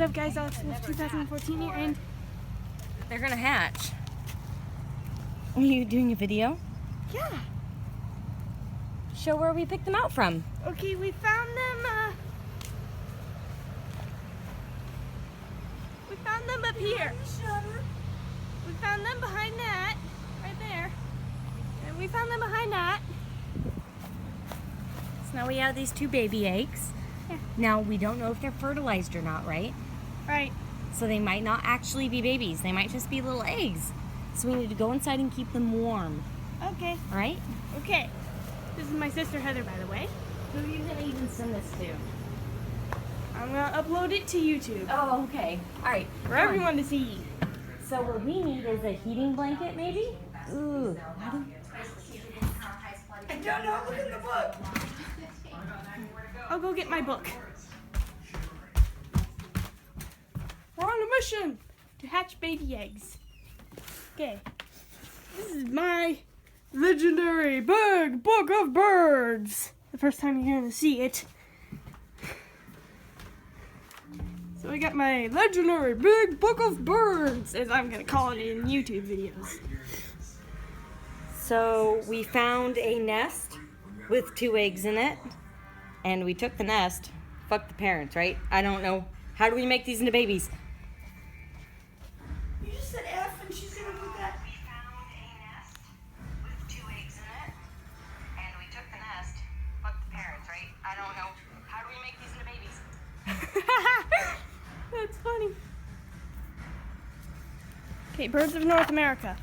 up, guys? Alex Wolf 2014 here, and they're gonna hatch. Are you doing a video? yeah. Show where we picked them out from. Okay, we found them. We found them up here. We found them behind that, right there, and we found them behind that. So now we have these 2 baby eggs. Yeah. Now we don't know if they're fertilized or not, right? Right. So they might not actually be babies. They might just be little eggs. So we need to go inside and keep them warm. Okay. All right? Okay. This is my sister Heather, by the way. Who are you gonna even send this to? I'm gonna upload it to YouTube Oh, okay. All right. for everyone to see. So what we need is a heating blanket, maybe? Ooh. I don't know. Look in the book. I'll go get my book. We're on a mission to hatch baby eggs. Okay. This is my legendary big book of birds. The first time you're going to see it. So I got my legendary big book of birds, as I'm going to call it in YouTube videos. So we found a nest with 2 eggs in it, and we took the nest. Fuck the parents, right? I don't know. How do we make these into babies? You just said F and she's going to put that. We found a nest with 2 eggs in it, and we took the nest. Fuck the parents, right? I don't know. How do we make these into babies? That's funny. Okay, birds of North America.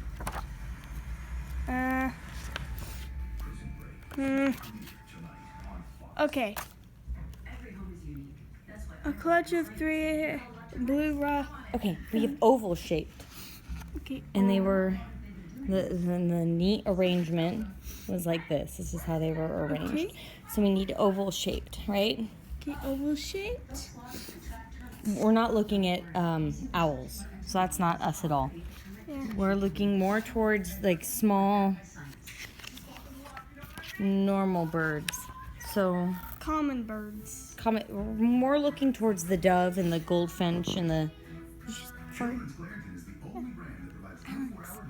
Okay. A clutch of 3 blue rock. Okay, we have oval shaped, Okay. and they were the neat arrangement was like this. This is how they were arranged. Okay. So we need oval shaped, right? Okay, oval shaped. We're not looking at owls, so that's not us at all. Yeah. We're looking more towards like small, normal birds. So Common birds. we're more looking towards the dove and the goldfinch and the.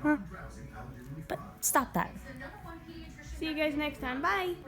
Huh? But stop that. See you guys next time. Bye.